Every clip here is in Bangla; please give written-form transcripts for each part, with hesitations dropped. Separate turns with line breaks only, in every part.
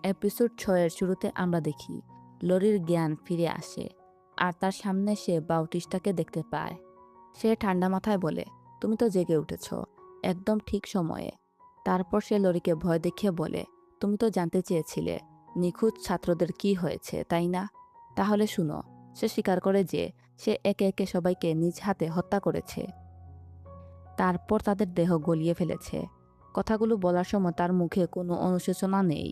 এপিসোড 6-এর শুরুতে আমরা দেখি লরির জ্ঞান ফিরে আসে আর তার সামনে সে বাউটিস্টাকে দেখতে পায়। সে ঠান্ডা মাথায় বলে, তুমি তো জেগে উঠেছ, একদম ঠিক সময়ে। তারপর সে লরিকে ভয় দেখিয়ে বলে, তুমি তো জানতে চেয়েছিলে নিখোঁজ ছাত্রদের কি হয়েছে, তাই না? তাহলে শুনো। সে স্বীকার করে যে সে একে একে সবাইকে নিজ হাতে হত্যা করেছে। তারপর তাদের দেহ গলিয়ে ফেলেছে। কথাগুলো বলার সময় তার মুখে কোনো অনুশোচনা নেই।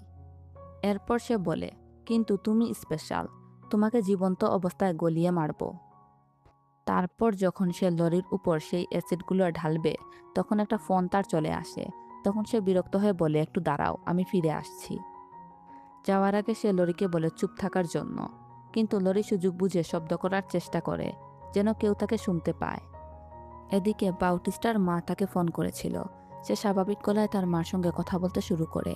এরপর সে বলে, কিন্তু তুমি স্পেশাল, তোমাকে জীবন্ত অবস্থায় গলিয়ে মারব। তারপর যখন সে লরির উপর সেই অ্যাসিডগুলো ঢালবে, তখন একটা ফোন তার চলে আসে। তখন সে বিরক্ত হয়ে বলে, একটু দাঁড়াও, আমি ফিরে আসছি। যাওয়ার আগে সে লরিকে বলে চুপ থাকার জন্য, কিন্তু লরি সুযোগ বুঝে শব্দ করার চেষ্টা করে, যেন কেউ তাকে শুনতে পায়। এদিকে বাউটিস্টার মা তাকে ফোন করেছিল। সে স্বাভাবিক গলায় তার মার সঙ্গে কথা বলতে শুরু করে,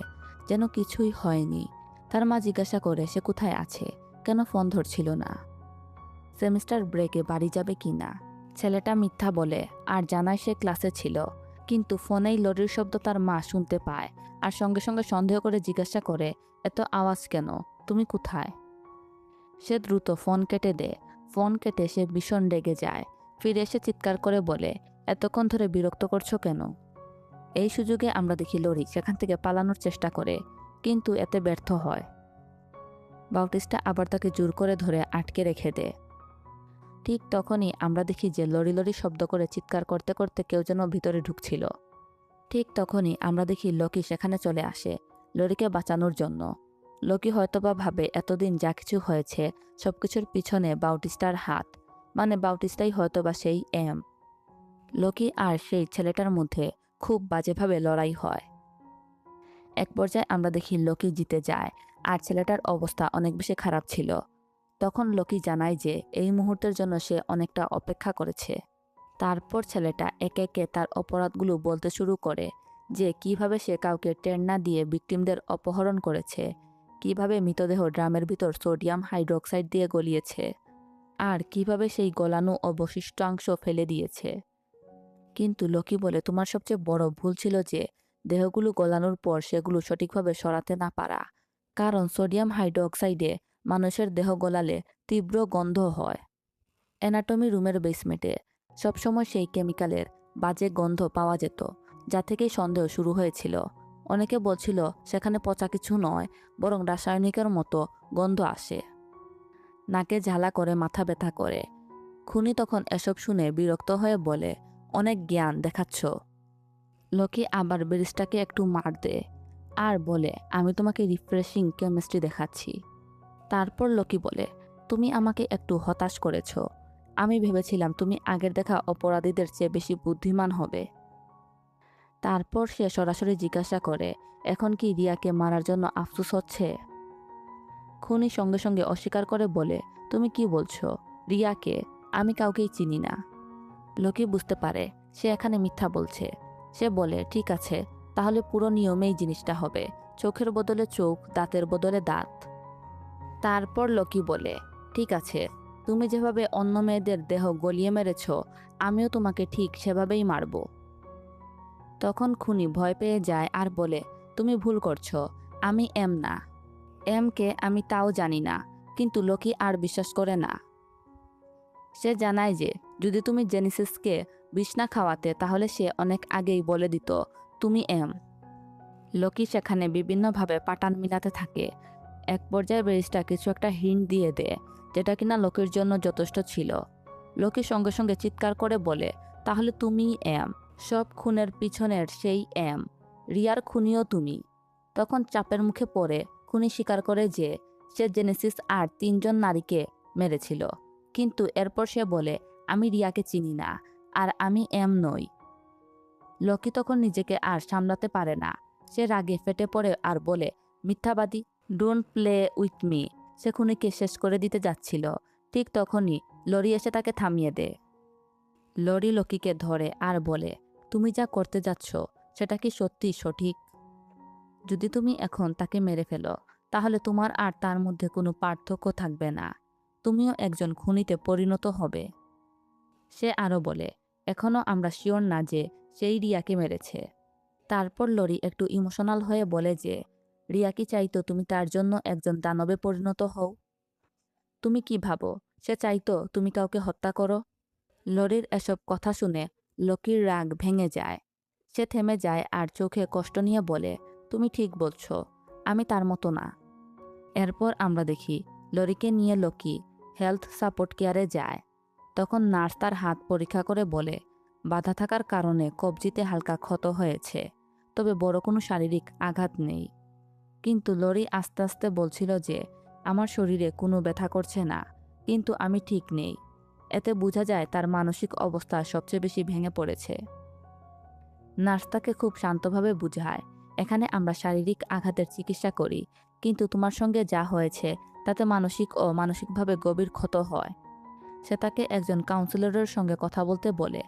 যেন কিছুই হয়নি। তার মা জিজ্ঞাসা করে সে কোথায় আছে, কেন ফোন ধরছিল না, সেমিস্টার ব্রেকে বাড়ি যাবে কি না। ছেলেটা মিথ্যা বলে আর জানায় সে ক্লাসে ছিল, কিন্তু ফোনেই লরির শব্দ তার মা শুনতে পায় আর সঙ্গে সঙ্গে সন্দেহ করে জিজ্ঞাসা করে, এত আওয়াজ কেন, তুমি কোথায়? সে দ্রুত ফোন কেটে দেয়। ফোন কেটে সে ভীষণ রেগে যায়। ফিরে এসে চিৎকার করে বলে, এতক্ষণ ধরে বিরক্ত করছো কেন? এই সুযোগে আমরা দেখি লরি সেখান থেকে পালানোর চেষ্টা করে, কিন্তু এতে ব্যর্থ হয়। বাউটিস্টা আবার তাকে জোর করে ধরে আটকে রেখে দেয়। ঠিক তখনই আমরা দেখি যে লরি লরি শব্দ করে চিৎকার করতে করতে কেউ যেন ভিতরে ঢুকছিল। ঠিক তখনই আমরা দেখি লকি সেখানে চলে আসে লরিকে বাঁচানোর জন্য। লকি হয়তোবা ভাবে এতদিন যা কিছু হয়েছে সবকিছুর পিছনে বাউটিস্টার হাত, মানে বাউটিস্টাই হয়তোবা সেই এম। লকি আর সেই ছেলেটার মধ্যে খুব বাজেভাবে লড়াই হয়। এক পর্যায়ে আমরা দেখি লকি জিতে যায় আর ছেলেটার অবস্থা অনেক বেশি খারাপ ছিল। তখন লকি জানায় যে এই মুহূর্তের জন্য সে অনেকটা অপেক্ষা করেছে। তারপর ছেলেটা একে একে তার অপরাধগুলো বলতে শুরু করে, যে কিভাবে সে কাউকে টের না দিয়ে ভিকটিমদের অপহরণ করেছে, কিভাবে মৃতদেহ ড্রামের ভিতর সোডিয়াম হাইড্রোক্সাইড দিয়ে গলিয়েছে, আর কিভাবে সেই গলানো অবশিষ্টাংশ ফেলে দিয়েছে। কিন্তু লকি বলে, তোমার সবচেয়ে বড় ভুল ছিল যে দেহগুলো গলানোর পর সেগুলো সঠিকভাবে সরাতে না পারা, কারণ সোডিয়াম হাইড্রোক্সাইডে মানুষের দেহ গলালে তীব্র গন্ধ হয়। অ্যানাটমি রুমের বেসমেন্টে সবসময় সেই কেমিক্যালের বাজে গন্ধ পাওয়া যেত, যা থেকেই সন্দেহ শুরু হয়েছিল। অনেকে বলছিল সেখানে পচা কিছু নয়, বরং রাসায়নিকের মতো গন্ধ আসে। নাকে ঝালা করে মাথা ব্যথা করে। খুনি তখন এসব শুনে বিরক্ত হয়ে বলে, অনেক জ্ঞান দেখাচ্ছ। লকি আবার ব্যারিস্টাকে একটু মার দেয় আর বলে, আমি তোমাকে রিফ্রেশিং কেমিস্ট্রি দেখাচ্ছি। তারপর লকি বলে, তুমি আমাকে একটু হতাশ করেছ। আমি ভেবেছিলাম তুমি আগের দেখা অপরাধীদের চেয়ে বেশি বুদ্ধিমান হবে। তারপর সে সরাসরি জিজ্ঞাসা করে, এখন কি রিয়াকে মারার জন্য আফসোস হচ্ছে? খুনি সঙ্গে সঙ্গে অস্বীকার করে বলে, তুমি কি বলছো? রিয়াকে আমি কাউকেই চিনি না। লকি বুঝতে পারে সে এখানে মিথ্যা বলছে। সে বলে, ঠিক আছে, তাহলে পুরো নিয়মেই জিনিসটা হবে, চোখের বদলে চোখ, দাঁতের বদলে দাঁত। তারপর লকি বলে, ঠিক আছে, তুমি যেভাবে অন্য মেয়েদের দেহ গলিয়ে মেরেছ, আমিও তোমাকে ঠিক সেভাবেই মারব। তখন খুনি ভয় পেয়ে যায় আর বলে, তুমি ভুল করছো, আমি এম না। এম কে আমি তাও জানি না। কিন্তু লকি আর বিশ্বাস করে না। সে জানায় যে যদি তুমি জেনিসিসকে বিষ না খাওয়াতে, তাহলে সে অনেক আগেই বলে দিত তুমি এম। লকি সেখানে বিভিন্নভাবে পাটান মিলাতে থাকে। এক পর্যায়ে ব্যারিস্টার কিছু একটা হিন্ট দিয়ে দেয়, যেটা কিনা লকির জন্য যথেষ্ট ছিল। লকি সঙ্গে সঙ্গে চিৎকার করে বলে, তাহলে তুমিই এম, সব খুনের পিছনের সেই এম, রিয়ার খুনিও তুমি। তখন চাপের মুখে পড়ে খুনি স্বীকার করে যে সে জেনেসিস আর 3জন নারীকে মেরেছিল, কিন্তু এরপর সে বলে, আমি রিয়াকে চিনি না আর আমি এম নই। লকি তখন নিজেকে আর সামলাতে পারে না। সে রাগে ফেটে পড়ে আর বলে, মিথ্যাবাদী, ডোন্ট প্লে উইথ মি। সে খুনিকে শেষ করে দিতে যাচ্ছিল। ঠিক তখনই লরি এসে তাকে থামিয়ে দেয়। লরি লকিকে ধরে আর বলে, তুমি যা করতে যাচ্ছ সেটা কি সত্যি সঠিক? যদি তুমি এখন তাকে মেরে ফেলো, তাহলে তোমার আর তার মধ্যে কোনো পার্থক্য থাকবে না, তুমিও একজন খুনিতে পরিণত হবে। সে আরও বলে, এখনও আমরা শিওর না যে সেই রিয়াকে মেরেছে। তারপর লরি একটু ইমোশনাল হয়ে বলে যে রিয়া কি চাইতো তুমি তার জন্য একজন দানবে পরিণত হও? তুমি কি ভাবো সে চাইতো তুমি কাউকে হত্যা করো? লরির এসব কথা শুনে লকির রাগ ভেঙে যায়। সে থেমে যায় আর চোখে কষ্ট নিয়ে বলে, তুমি ঠিক বলছো, আমি তার মতো না। এরপর আমরা দেখি লরিকে নিয়ে লকি হেলথ সাপোর্ট কেয়ারে যায়। তখন নার্স তার হাত পরীক্ষা করে বলে, বাধা থাকার কারণে কবজিতে হালকা ক্ষত হয়েছে, তবে বড় কোনো শারীরিক আঘাত নেই। কিন্তু লরি আস্তে আস্তে বলছিল যে, আমার শরীরে কোনো ব্যথা করছে না, কিন্তু আমি ঠিক নেই। এতে বোঝা যায় তার মানসিক অবস্থা সবচেয়ে বেশি ভেঙে পড়েছে। নার্স তাকে খুব শান্তভাবে বুঝায়, এখানে আমরা শারীরিক আঘাতের চিকিৎসা করি, কিন্তু তোমার সঙ্গে যা হয়েছে তাতে মানসিক ও মানসিকভাবে গভীর ক্ষত হয়। সে তাকে একজন কাউন্সিলরের সঙ্গে কথা বলতে বলে।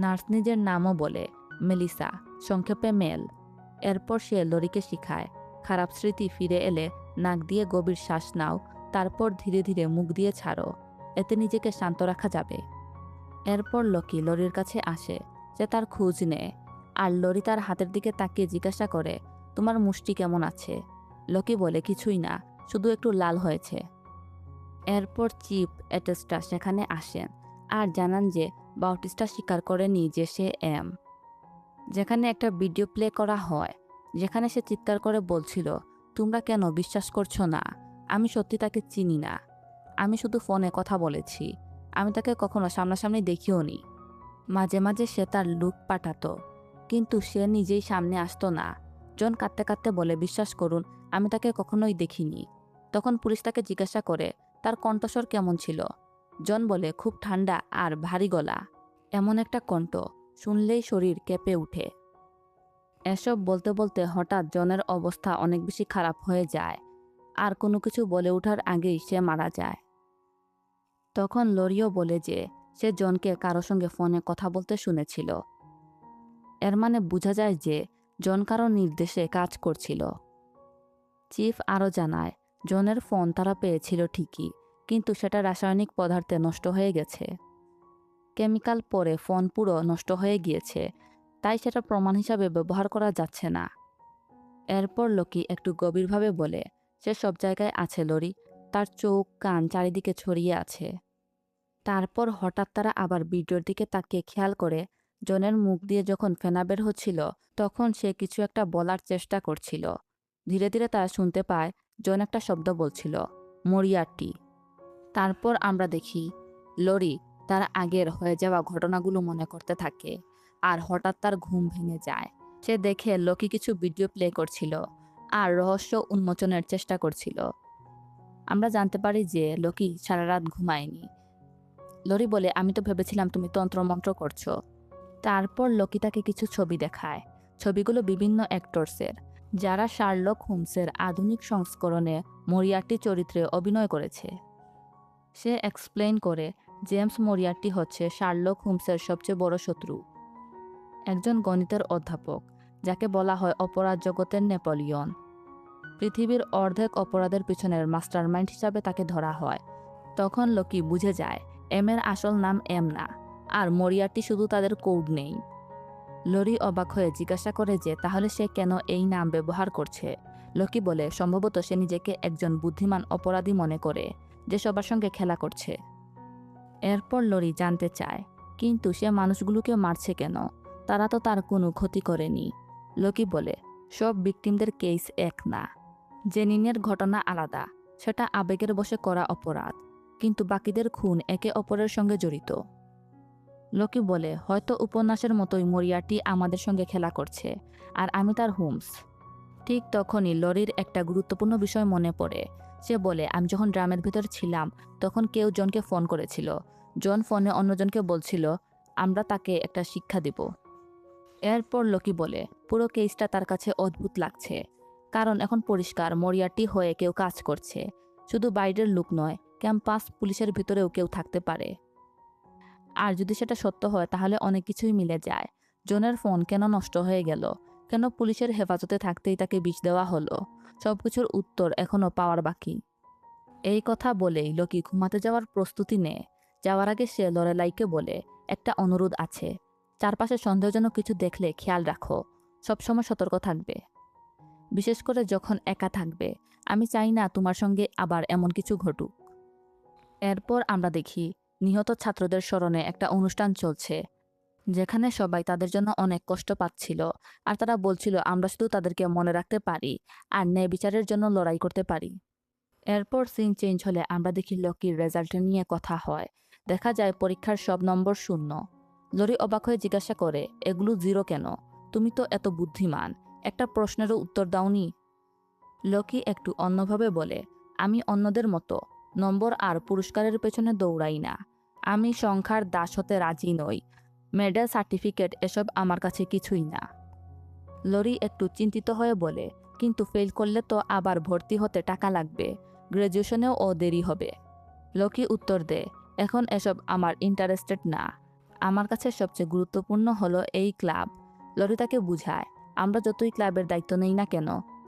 নার্স নিজের নামও বলে, মেলিসা, সংক্ষেপে মেল। এরপর সে লরিকে শিখায়, খারাপ স্মৃতি ফিরে এলে নাক দিয়ে গভীর শ্বাস নাও, তারপর ধীরে ধীরে মুখ দিয়ে ছাড়ো, এতে নিজেকে শান্ত রাখা যাবে। এরপর লকি লরির কাছে আসে, সে তার খোঁজ নেয়, আর লরি তার হাতের দিকে তাকিয়ে জিজ্ঞাসা করে, তোমার মুষ্টি কেমন আছে? লকি বলে, কিছুই না, শুধু একটু লাল হয়েছে। এরপর চিফ অ্যাটেস্টা সেখানে আসেন আর জানান যে বাউটিস্টা স্বীকার করেনি যে সে এম। যেখানে একটা ভিডিও প্লে করা হয় যেখানে সে চিৎকার করে বলছিল, তোমরা কেন বিশ্বাস করছো না? আমি সত্যি তাকে চিনি না, আমি শুধু ফোনে কথা বলেছি, আমি তাকে কখনো সামনাসামনি দেখিও নি। মাঝে মাঝে সে তার লুক পাঠাতো, কিন্তু সে নিজেই সামনে আসতো না। জন কাঁদতে কাঁদতে বলে, বিশ্বাস করুন, আমি তাকে কখনোই দেখিনি। তখন পুলিশ তাকে জিজ্ঞাসা করে, তার কণ্ঠস্বর কেমন ছিল? জন বলে, খুব ঠান্ডা আর ভারী গলা, এমন একটা কণ্ঠ শুনলেই শরীর কেঁপে উঠে। এসব বলতে বলতে হঠাৎ জনের অবস্থা অনেক বেশি খারাপ হয়ে যায়, আর কোনো কিছু বলে ওঠার আগেই সে মারা যায়। তখন লরিও বলে যে সে জনকে কারো সঙ্গে ফোনে কথা বলতে শুনেছিল। এর মানে বোঝা যায় যে জন কারো নির্দেশে কাজ করছিল। চিফ আরও জানায়, জনের ফোন তারা পেয়েছিল ঠিকই, কিন্তু সেটা রাসায়নিক পদার্থে নষ্ট হয়ে গেছে। কেমিক্যাল পরে ফোন পুরো নষ্ট হয়ে গিয়েছে, তাই সেটা প্রমাণ হিসাবে ব্যবহার করা যাচ্ছে না। এরপর লোকি একটু গভীরভাবে বলে, সে সব জায়গায় আছে লরি, তার চোখ কান চারিদিকে ছড়িয়ে আছে। তারপর হঠাৎ তারা আবার ভিডিওর দিকে তাকিয়ে খেয়াল করে জনের মুখ দিয়ে যখন ফেনা বের হচ্ছিল, তখন সে কিছু একটা বলার চেষ্টা করছিল। ধীরে ধীরে তারা শুনতে পায় জন একটা শব্দ বলছিল, মরিয়াটি। তারপর আমরা দেখি লরি তার আগের হয়ে যাওয়া ঘটনাগুলো মনে করতে থাকে, আর হঠাৎ তার ঘুম ভেঙে যায়। সে দেখে লোকি কিছু ভিডিও প্লে করছিল আর রহস্য উন্মোচনের চেষ্টা করছিল। আমরা জানতে পারি যে লোকি সারা রাত ঘুমায়নি। লরি বলে, আমি তো ভেবেছিলাম তুমি তন্ত্রমন্ত্র করছো। তারপর লোকি তাকে কিছু ছবি দেখায়। ছবিগুলো বিভিন্ন অ্যাক্টরসের, যারা শার্লক হোমসের আধুনিক সংস্করণে মরিয়ার্টি চরিত্রে অভিনয় করেছে। সে এক্সপ্লেইন করে, জেমস মরিয়ার্টি হচ্ছে শার্লক হোমসের সবচেয়ে বড় শত্রু, একজন গণিতের অধ্যাপক যাকে বলা হয় অপরাধ জগতের নেপোলিয়ন। পৃথিবীর অর্ধেক অপরাধের পিছনের মাস্টারমাইন্ড হিসাবে তাকে ধরা হয়। তখন লোকি বুঝে যায় এম এর আসল নাম এম না, আর মরিয়ার্টি শুধু তাদের কোড নেই। লরি অবাক হয়ে জিজ্ঞাসা করে যে তাহলে সে কেন এই নাম ব্যবহার করছে। লোকি বলে, সম্ভবত সে নিজেকে একজন বুদ্ধিমান অপরাধী মনে করে যে সবার সঙ্গে খেলা করছে। এরপর লরি জানতে চায়, কিন্তু সে মানুষগুলোকে মারছে কেন? তারা তো তার কোনো ক্ষতি করেনি। লোকি বলে, সব ভিকটিমদের কেস এক না। জেনিনের ঘটনা আলাদা, সেটা আবেগের বশে করা অপরাধ, কিন্তু বাকিদের খুন একে অপরের সঙ্গে জড়িত। লোকি বলে, হয়তো উপন্যাসের মতোই মরিয়াটি আমাদের সঙ্গে খেলা করছে, আর আমি তার হোমস। ঠিক তখনই লরির একটা গুরুত্বপূর্ণ বিষয় মনে পড়ে। সে বলে, আমি যখন ড্রামের ভিতর ছিলাম তখন কেউ জনকে ফোন করেছিল। জন ফোনে অন্যজনকে বলছিল আমরা তাকে একটা শিক্ষা দিব। এরপর লোকি বলে, পুরো কেসটা তার কাছে অদ্ভুত লাগছে, কারণ এখন পরিষ্কার মরিয়াটি হয়ে কেউ কাজ করছে। শুধু বাইরের লোক নয়, ক্যাম্পাস পুলিশের ভিতরেও কেউ থাকতে পারে। আর যদি সেটা সত্য হয় তাহলে অনেক কিছুই মিলে যায়। জনের ফোন কেন নষ্ট হয়ে গেল? কেন পুলিশের হেফাজতে থাকতেই তাকে বিষ দেওয়া হলো? সবকিছুর উত্তর এখনো পাওয়ার বাকি। এই কথা বলেই লোকি ঘুমাতে যাওয়ার প্রস্তুতি নেয়। যাওয়ার আগে সে লরেলাইকে বলে, একটা অনুরোধ আছে, চারপাশে সন্দেহজনক কিছু দেখলে খেয়াল রাখো, সবসময় সতর্ক থাকবে। বিশেষ করে যখন একা থাকবে। আমি চাই না তোমার সঙ্গে আবার এমন কিছু ঘটুক। এরপর আমরা দেখি নিহত ছাত্রদের স্মরণে একটা অনুষ্ঠান চলছে, যেখানে সবাই তাদের জন্য অনেক কষ্ট পাচ্ছিল। আর তারা বলছিল আমরা শুধু তাদেরকে মনে রাখতে পারি আর ন্যায় বিচারের জন্য লড়াই করতে পারি। এরপর সিন চেঞ্জ হলে আমরা দেখি লকির রেজাল্ট নিয়ে কথা হয়। দেখা যায় পরীক্ষার সব নম্বর 0। লরি অবাক হয়ে জিজ্ঞাসা করে, এগুলো 0 কেন? তুমি তো এত বুদ্ধিমান, একটা প্রশ্নেরও উত্তর দাওনি। লকি একটু অন্যভাবে বলে, আমি অন্যদের মতো নম্বর আর পুরস্কারের পেছনে দৌড়াই না। আমি সংখ্যার দাস হতে রাজি নই। মেডেল, সার্টিফিকেট এসব আমার কাছে কিছুই না। লরি একটু চিন্তিত হয়ে বলে, কিন্তু ফেল করলে তো আবার ভর্তি হতে টাকা লাগবে, গ্র্যাজুয়েশনেও দেরি হবে। লকি উত্তর দেয়, এখন এসব আমার ইন্টারেস্টেড না। আমার কাছে সবচেয়ে গুরুত্বপূর্ণ হলো এই ক্লাব। লরি তাকে বুঝায়, আমরা যতই ক্লাবের দায়িত্ব নেই না কেন,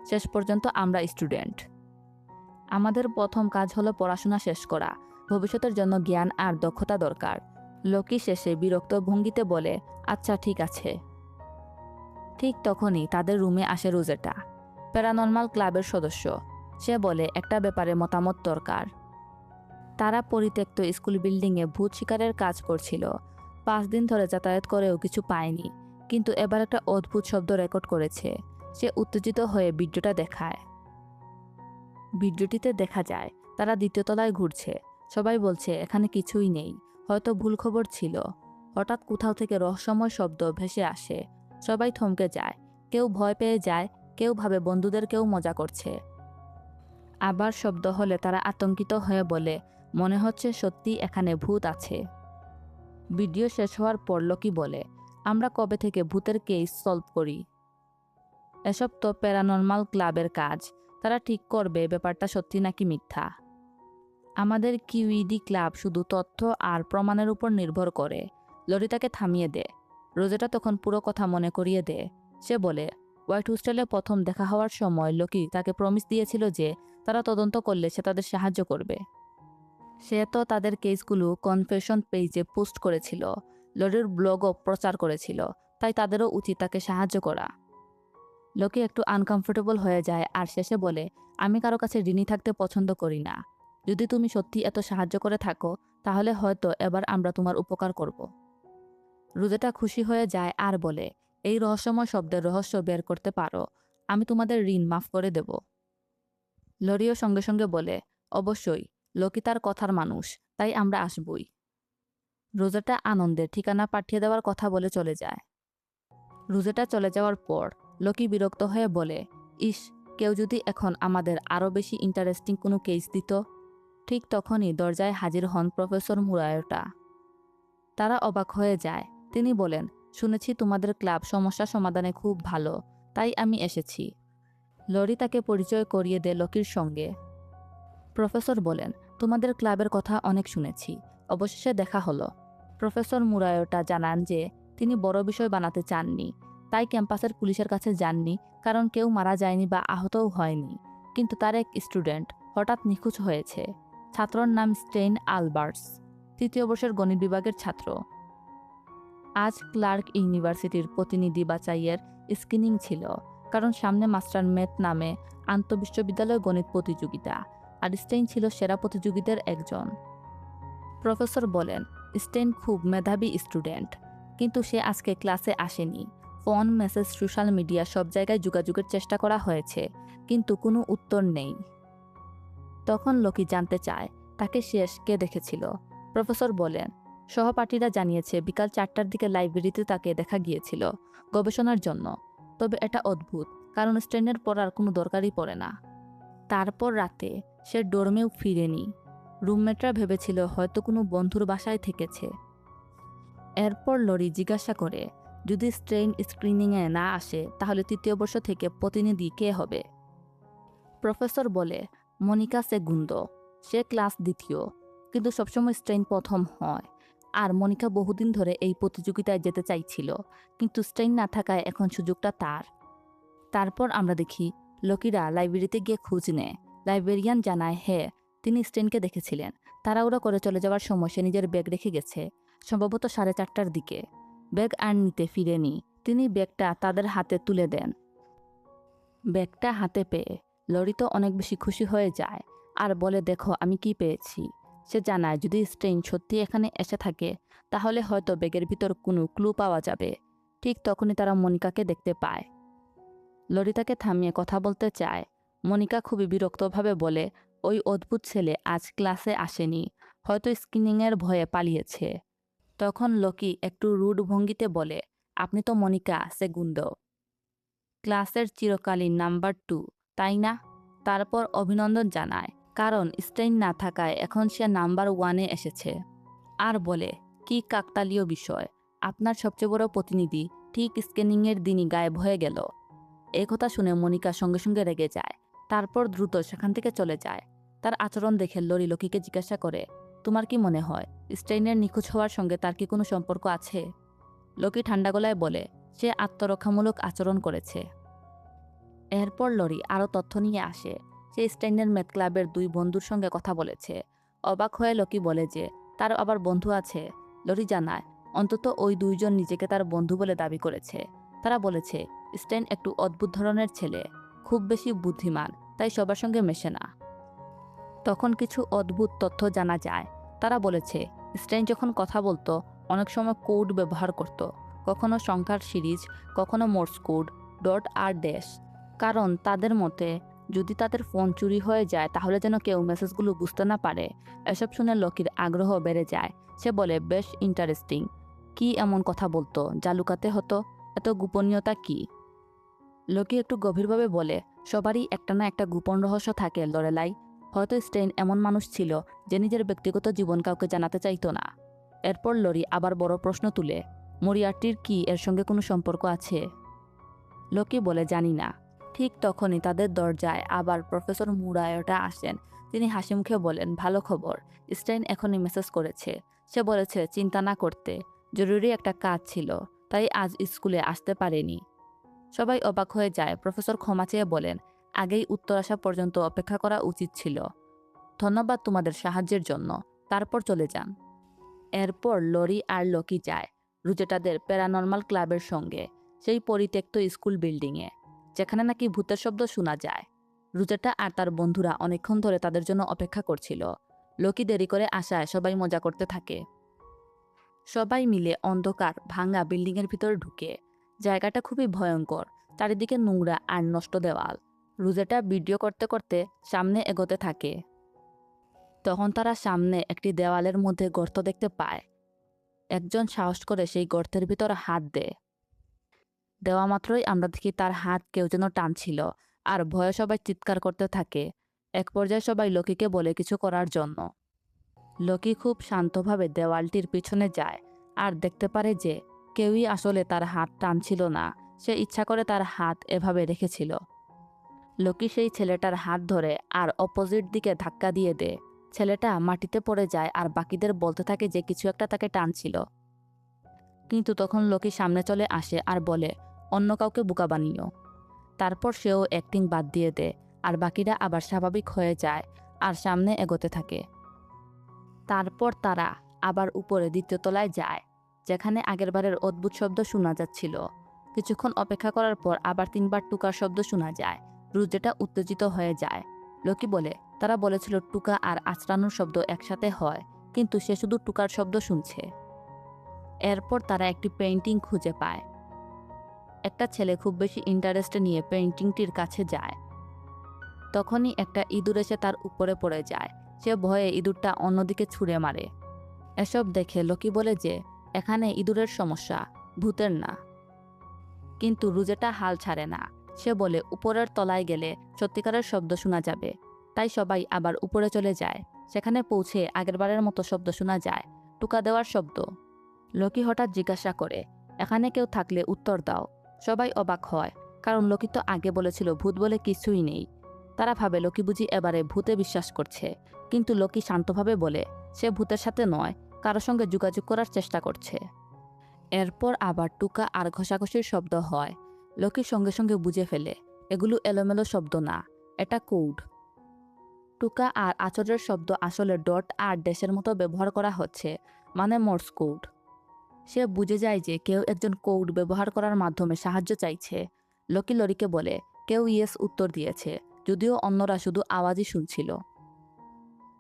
শেষ পর্যন্ত আমরা স্টুডেন্ট। আমাদের প্রথম কাজ হলো পড়াশোনা শেষ করা। ভবিষ্যতের জন্য জ্ঞান আর দক্ষতা দরকার। লকি শেষে বিরক্ত ভঙ্গিতে বলে, আচ্ছা ঠিক আছে। ঠিক তখনই তাদের রুমে আসে রোজেটা, প্যারানর্মাল ক্লাবের সদস্য। সে বলে একটা ব্যাপারে মতামত দরকার। তারা পরিত্যক্ত স্কুল বিল্ডিংয়ে ভূত শিকারের কাজ করছিল। 5 দিন ধরে যাতায়াত করেও কিছু পায়নি, কিন্তু এবার একটা অদ্ভুত শব্দ রেকর্ড করেছে। সে উত্তেজিত হয়ে ভিডিওটা দেখায়। ভিডিওটিতে দেখা যায় তারা 2য় তলায় ঘুরছে। সবাই বলছে এখানে কিছুই নেই, হয়তো ভুল খবর ছিল। হঠাৎ কোথাও থেকে রহস্যময় শব্দ ভেসে আসে। সবাই থমকে যায়, কেউ ভয় পেয়ে যায়, কেউ ভাবে বন্ধুদের কেউ মজা করছে। আবার শব্দ হলে তারা আতঙ্কিত হয়ে বলে, মনে হচ্ছে সত্যি এখানে ভূত আছে। ভিডিও শেষ হওয়ার পর লকি বলে, আমরা কবে থেকে ভূতের কেস সলভ করি? এসব তো প্যারানর্মাল ক্লাবের কাজ। তারা ঠিক করবে ব্যাপারটা সত্যি নাকি মিথ্যা। আমাদের কিউইডি ক্লাব শুধু তথ্য আর প্রমাণের উপর নির্ভর করে। লরি তাকে থামিয়ে দেয়। রোজেটা তখন পুরো কথা মনে করিয়ে দেয়। সে বলে, হোয়াইট হোস্টেলে প্রথম দেখা হওয়ার সময় লকি তাকে প্রমিস দিয়েছিল যে তারা তদন্ত করলে সে তাদের সাহায্য করবে। সে তো তাদের কেসগুলো কনফেশন পেজে পোস্ট করেছিল, লরির ব্লগও প্রচার করেছিল, তাই তাদেরও উচিত তাকে সাহায্য করা। লকি একটু আনকমফোর্টেবল হয়ে যায় আর শেষে বলে, আমি কারো কাছে ঋণী থাকতে পছন্দ করি না। যদি তুমি সত্যি এত সাহায্য করে থাকো, তাহলে হয়তো এবার আমরা তোমার উপকার করব। রোজেটা খুশি হয়ে যায় আর বলে, এই রহস্যময় শব্দের রহস্য বের করতে পারো, আমি তোমাদের ঋণ মাফ করে দেব। লরিও সঙ্গে সঙ্গে বলে, অবশ্যই, লকি তার কথার মানুষ, তাই আমরা আসবই। রোজেটা আনন্দে ঠিকানা পাঠিয়ে দেওয়ার কথা বলে চলে যায়। রোজেটা চলে যাওয়ার পর লকি বিরক্ত হয়ে বলে, ইস, কেউ যদি এখন আমাদের আরও বেশি ইন্টারেস্টিং কোনো কেস দিত। ঠিক তখনই দরজায় হাজির হন প্রফেসর মুরায়োটা। তারা অবাক হয়ে যায়। তিনি বলেন, শুনেছি তোমাদের ক্লাব সমস্যা সমাধানে খুব ভালো, তাই আমি এসেছি। লরি তাকে পরিচয় করিয়ে দেয় লকির সঙ্গে। প্রফেসর বলেন, তোমাদের ক্লাবের কথা অনেক শুনেছি, অবশেষে দেখা হলো। প্রফেসর মুরায়োটা জানান যে তিনি বড় বিষয় বানাতে চাননি, তাই ক্যাম্পাসের পুলিশের কাছে যাননি, কারণ কেউ মারা যায়নি বা আহতও হয়নি। কিন্তু তার এক স্টুডেন্ট হঠাৎ নিখোঁজ হয়েছে। ছাত্রর নাম স্টেইন আলবার্টস, 3য় বর্ষের গণিত বিভাগের ছাত্র। আজ ক্লার্ক ইউনিভার্সিটির প্রতিনিধি বাছাইয়ের স্ক্রিনিং ছিল, কারণ সামনে মাস্টার ম্যাথ নামে আন্তঃবিশ্ববিদ্যালয় গণিত প্রতিযোগিতা, আর স্টেইন ছিল সেরা প্রতিযোগীদের একজন। প্রফেসর বলেন, স্টেইন খুব মেধাবী স্টুডেন্ট, কিন্তু সে আজকে ক্লাসে আসেনি। ফোন, মেসেজ, সোশ্যাল মিডিয়া সব জায়গায় যোগাযোগের চেষ্টা করা হয়েছে, কিন্তু কোনো উত্তর নেই। তখন লকি জানতে চায় তাকে শেষ কে দেখেছিল। প্রফেসর বলেন, সহপাঠীরা জানিয়েছে বিকাল 4টার দিকে লাইব্রেরিতে তাকে দেখা গিয়েছিল গবেষণার জন্য। তবে এটা অদ্ভুত, কারণ স্টেইনের পড়ার কোনো দরকারই পড়ে না। তারপর রাতে সে ডোরমেও ফিরেনি। রুমমেটরা ভেবেছিল হয়তো কোনো বন্ধুর বাসায় থেকেছে। এরপর লরি জিজ্ঞাসা করে, যদি স্টেইন স্ক্রিনিংয়ে না আসে তাহলে 3য় বর্ষ থেকে প্রতিনিধি কে হবে? প্রফেসর বলে, মনিকা সেগুন্দো। সে ক্লাস 2য়, কিন্তু সবসময় স্টেইন প্রথম হয়। আর মনিকা বহুদিন ধরে এই প্রতিযোগিতায় যেতে চাইছিল, কিন্তু স্টেইন না থাকায় এখন সুযোগটা তার। তারপর আমরা দেখি লকিরা লাইব্রেরিতে গিয়ে খোঁজ নেয়। লাইব্রেরিয়ান জানায়, হ্যাঁ, তিনি স্টেইনকে দেখেছিলেন। তাড়াহুড়ো করে চলে যাওয়ার সময় সে নিজের ব্যাগ রেখে গেছে, সম্ভবত 4:30টার দিকে। ব্যাগ আর নিতে ফিরেনি। তিনি ব্যাগটা তাদের হাতে তুলে দেন। ব্যাগটা হাতে পেয়ে লরি তো অনেক বেশি খুশি হয়ে যায় আর বলে, দেখো আমি কি পেয়েছি। সে জানায় যদি স্টেইন সত্যি এখানে এসে থাকে তাহলে হয়তো ব্যাগের ভিতর কোনো ক্লু পাওয়া যাবে। ঠিক তখনই তারা মনিকাকে দেখতে পায়। লরি তাকে থামিয়ে কথা বলতে চায়। মনিকা খুবই বিরক্তভাবে বলে, ওই অদ্ভুত ছেলে আজ ক্লাসে আসেনি, হয়তো স্ক্রিনিংয়ের ভয়ে পালিয়েছে। তখন লোকি একটু রুড ভঙ্গিতে বলে, আপনি তো মনিকা সেগুন্দো, ক্লাসের চিরকালীন নাম্বার 2, তাই না? তারপর অভিনন্দন জানায়, কারণ স্টেইন না থাকায় এখন সে নাম্বার 1-এ এসেছে। আর বলে, কি কাকতালীয় বিষয়, আপনার সবচেয়ে বড় প্রতিনিধি ঠিক স্ক্যানিংয়ের দিনই গায়েব হয়ে গেল। এই কথা শুনে মনিকা সঙ্গে সঙ্গে রেগে যায়। তারপর দ্রুত সেখান থেকে চলে যায়। তার আচরণ দেখে লরি লোকিকে জিজ্ঞাসা করে, তোমার কি মনে হয় স্টেইনের নিখোঁজ হওয়ার সঙ্গে তার কি কোনো সম্পর্ক আছে? লোকি ঠান্ডা গলায় বলে, সে আত্মরক্ষামূলক আচরণ করেছে। এরপর লরি আরও তথ্য নিয়ে আসে। সে স্টেইনের ম্যাথ ক্লাবের 2 বন্ধুর সঙ্গে কথা বলেছে। অবাক হয়ে লোকি বলে যে তার আবার বন্ধু আছে। লরি জানায়, অন্তত ওই 2 জন নিজেকে তার বন্ধু বলে দাবি করেছে। তারা বলেছে স্টেইন একটু অদ্ভুত ধরনের ছেলে, খুব বেশি বুদ্ধিমান, তাই সবার সঙ্গে মেশে না। তখন কিছু অদ্ভুত তথ্য জানা যায়। তারা বলেছে স্টেইন যখন কথা বলতো অনেক সময় কোড ব্যবহার করত, কখনো সংখ্যার সিরিজ, কখনো মোর্স কোড, ডট আর ড্যাশ। কারণ তাদের মতে যদি তাদের ফোন চুরি হয়ে যায় তাহলে যেন কেউ মেসেজগুলো বুঝতে না পারে। এসব শুনে লোকির আগ্রহ বেড়ে যায়। সে বলে, বেশ ইন্টারেস্টিং। কি এমন কথা বলতো যা লুকাতে হতো? এত গোপনীয়তা কি? লোকি একটু গভীরভাবে বলে, সবারই একটা না একটা গোপন রহস্য থাকে লরেলাই। হয়তো স্টেইন এমন মানুষ ছিল যে নিজের ব্যক্তিগত জীবন কাউকে জানাতে চাইতো না। এরপর লরি আবার বড় প্রশ্ন তুলে, মরিয়ার্টির কি এর সঙ্গে কোনো সম্পর্ক আছে? লোকি বলে, জানি না। ঠিক তখনই তাদের দরজায় আবার প্রফেসর মুরায়োটা আসেন। তিনি হাসি মুখে বলেন, ভালো খবর, স্টেইন এখনই মেসেজ করেছে। সে বলেছে চিন্তা না করতে, জরুরি একটা কাজ ছিল, তাই আজ স্কুলে আসতে পারেনি। সবাই অবাক হয়ে যায়। প্রফেসর ক্ষমা চেয়ে বলেন, আগেই উত্তর আসা পর্যন্ত অপেক্ষা করা উচিত ছিল। ধন্যবাদ তোমাদের সাহায্যের জন্য। তারপর চলে যান। এরপর লরি আর লোকি যায় রুজেটাদের প্যারানর্মাল ক্লাবের সঙ্গে, সেই পরিত্যক্ত স্কুল বিল্ডিংয়ে, যেখানে নাকি ভূতের শব্দ শোনা যায়। রুজেটা আর তার বন্ধুরা অনেকক্ষণ ধরে তাদের জন্য অপেক্ষা করছিল। লোকি দেরি করে আসায় সবাই মজা করতে থাকে। সবাই মিলে অন্ধকার ভাঙা বিল্ডিংয়ের ভিতর ঢুকে। জায়গাটা খুবই ভয়ঙ্কর, চারিদিকে নোংরা আর নষ্ট দেওয়াল। রুজেটা ভিডিও করতে করতে সামনে এগোতে থাকে। তখন তারা সামনে একটি দেওয়ালের মধ্যে গর্ত দেখতে পায়। একজন সাহস করে সেই গর্তের ভিতর হাত দেয়। দেওয়া মাত্রই আমরা দেখি তার হাত কেউ যেন টানছিল, আর ভয়ে সবাই চিৎকার করতে থাকে। এক পর্যায়ে সবাই লোকিকে বলে কিছু করার জন্য। লোকি খুব শান্তভাবে দেওয়ালটির পিছনে যায় আর দেখতে পারে যে কেউই আসলে তার হাত টানছিল না, সে ইচ্ছা করে তার হাত এভাবে রেখেছিল। লোকি সেই ছেলেটার হাত ধরে আর অপোজিট দিকে ধাক্কা দিয়ে দেয়। ছেলেটা মাটিতে পড়ে যায় আর বাকিদের বলতে থাকে যে কিছু একটা তাকে টানছিল। কিন্তু তখন লোকি সামনে চলে আসে আর বলে, অন্য কাউকে বোকা বানিও। তারপর সেও অ্যাক্টিং বাদ দিয়ে দেয় আর বাকিরা আবার স্বাভাবিক হয়ে যায় আর সামনে এগোতে থাকে। তারপর তারা আবার উপরে 2য় তলায় যায়, যেখানে আগেরবারের অদ্ভুত শব্দ শোনা যাচ্ছিল। কিছুক্ষণ অপেক্ষা করার পর আবার 3বার টুকার শব্দ শোনা যায়। রুজেটা উত্তেজিত হয়ে যায়। লোকি বলে, তারা বলেছিল টুকা আর আঁচড়ানোর শব্দ একসাথে হয়, কিন্তু সে শুধু টুকার শব্দ শুনছে। এরপর তারা একটি পেইন্টিং খুঁজে পায়। একটা ছেলে খুব বেশি ইন্টারেস্ট নিয়ে পেইন্টিংটির কাছে যায়। তখনই একটা ইঁদুর এসে তার উপরে পড়ে যায়। সে ভয়ে ইঁদুরটা অন্যদিকে ছুঁড়ে মারে। এসব দেখে লোকি বলে যে এখানে ইঁদুরের সমস্যা, ভূতের না। কিন্তু রুজেটা হাল ছাড়ে না। সে বলে উপরের তলায় গেলে সত্যিকারের শব্দ শোনা যাবে। তাই সবাই আবার উপরে চলে যায়। সেখানে পৌঁছে আগেরবারের মতো শব্দ শোনা যায়, টুকা দেওয়ার শব্দ। লোকি হঠাৎ জিজ্ঞাসা করে, এখানে কেউ থাকলে উত্তর দাও। সবাই অবাক হয়, কারণ লোকি তো আগে বলেছিল ভূত বলে কিছুই নেই। তারা ভাবে লোকি বুঝি এবারে ভূতে বিশ্বাস করছে, কিন্তু লোকি শান্তভাবে বলে সে ভূতের সাথে নয়, কারো সঙ্গে যোগাযোগ করার চেষ্টা করছে। এরপর আবার টুকা আর ঘষাঘষির শব্দ হয়। লোকি সঙ্গে সঙ্গে বুঝে ফেলে এগুলো এলোমেলো শব্দ না, এটা কোড। টুকা আর আচরের শব্দ আসলে ডট আর ড্যাশের মতো ব্যবহার করা হচ্ছে, মানে মোর্স কোড। সে বুঝে যায় যে কেউ একজন কোড ব্যবহার করার মাধ্যমে সাহায্য চাইছে। লোকি লরিকে বলে, কেউ ইয়েস উত্তর দিয়েছে, যদিও অন্যরা শুধু আওয়াজই শুনছিল।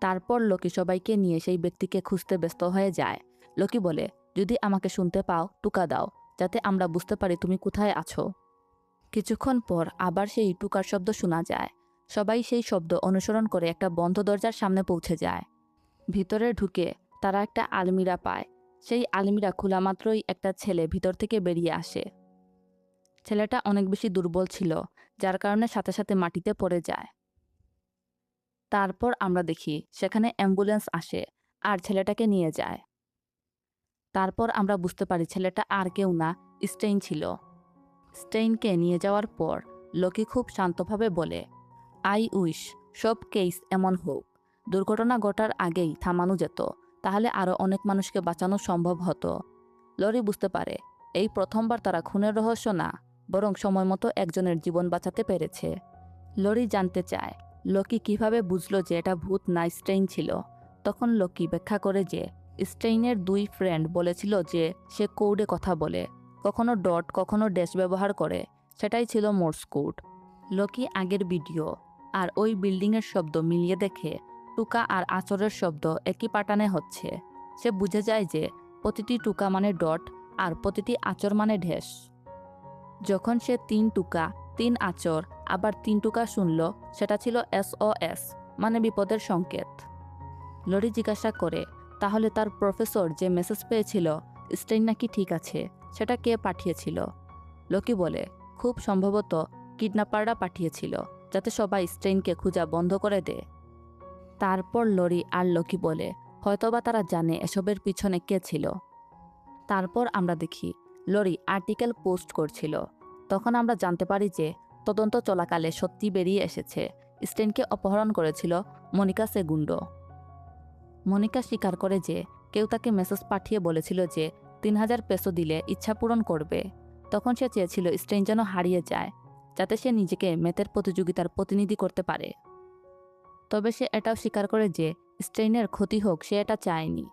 তারপর লোকি সবাইকে নিয়ে সেই ব্যক্তিকে খুঁজতে ব্যস্ত হয়ে যায়। লোকি বলে, যদি আমাকে শুনতে পাও টুকা দাও, যাতে আমরা বুঝতে পারি তুমি কোথায় আছো। কিছুক্ষণ পর আবার সেই টুকার শব্দ শোনা যায়। সবাই সেই শব্দ অনুসরণ করে একটা বন্ধ দরজার সামনে পৌঁছে যায়। ভিতরে ঢুকে তারা একটা আলমিরা পায়। সেই আলমিরা খোলা মাত্রই একটা ছেলে ভিতর থেকে বেরিয়ে আসে। ছেলেটা অনেক বেশি দুর্বল ছিল, যার কারণে সাথে সাথে মাটিতে পড়ে যায়। তারপর আমরা দেখি সেখানে অ্যাম্বুলেন্স আসে আর ছেলেটাকে নিয়ে যায়। তারপর আমরা বুঝতে পারি ছেলেটা আর কেউ না, স্টেইন ছিল। স্টেইনকে নিয়ে যাওয়ার পর লোকি খুব শান্তভাবে বলে, আই উইশ সব কেস এমন হোক। দুর্ঘটনা ঘটার আগেই থামানো যেত, তাহলে আরও অনেক মানুষকে বাঁচানো সম্ভব হতো। লরি বুঝতে পারে এই প্রথমবার তারা খুনের রহস্য না, বরং সময় মতো একজনের জীবন বাঁচাতে পেরেছে। লরি জানতে চায় লোকি কিভাবে বুঝলো যে এটা ভূত না স্টেইন ছিল। তখন লোকি ব্যাখ্যা করে যে স্টেইনের 2 ফ্রেন্ড বলেছিল যে সে কোডে কথা বলে, কখনো ডট কখনো ড্যাশ ব্যবহার করে, সেটাই ছিল মোর্স কোড। লোকি আগের ভিডিও আর ওই বিল্ডিংয়ের শব্দ মিলিয়ে দেখে টুকা আর আচরের শব্দ একই প্যাটার্নে হচ্ছে। সে বুঝে যায় যে প্রতিটি টুকা মানে ডট আর প্রতিটি আচর মানে ড্যাশ। যখন সে 3 টুকা 3 আচর আবার 3 টুকা শুনল, সেটা ছিল SOS, মানে বিপদের সংকেত। লরি জিজ্ঞাসা করে, তাহলে তার প্রফেসর যে মেসেজ পেয়েছিল স্টেইন নাকি ঠিক আছে, সেটা কে পাঠিয়েছিল? লোকি বলে, খুব সম্ভবত কিডন্যাপাররা পাঠিয়েছিল, যাতে সবাই স্টেইনকে খোঁজা বন্ধ করে দেয়। তারপর লরি আর লোকি বলে, হয়তোবা তারা জানে এসবের পিছনে কে ছিল। তারপর আমরা দেখি লরি আর্টিকেল পোস্ট করছিল। তখন আমরা জানতে পারি যে তদন্ত চলাকালে সত্যি বেরিয়ে এসেছে স্টেইনকে অপহরণ করেছিল মনিকা সেগুন্ডো। মনিকা স্বীকার করে যে কেউ তাকে মেসেজ পাঠিয়ে বলেছিল যে 3000 পেসো দিলে ইচ্ছা পূরণ করবে। তখন সে চেয়েছিল স্টেইন যেন হারিয়ে যায়, যাতে সে নিজেকে ম্যাথের প্রতিযোগিতার প্রতিনিধি করতে পারে। তবে সে এটাও স্বীকার করে যে স্টেইনের ক্ষতি হোক সে এটা চায়নি।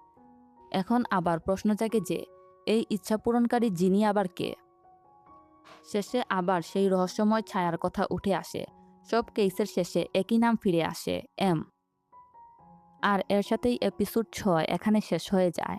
এখন আবার প্রশ্ন জাগে যে এই ইচ্ছা পূরণকারী জিনি আবার কে? শেষে আবার সেই রহস্যময় ছায়ার কথা উঠে আসে। সব কেসের শেষে একই নাম ফিরে আসে, এম। আর এর সাথেই এপিসোড 6 এখানে শেষ হয়ে যায়।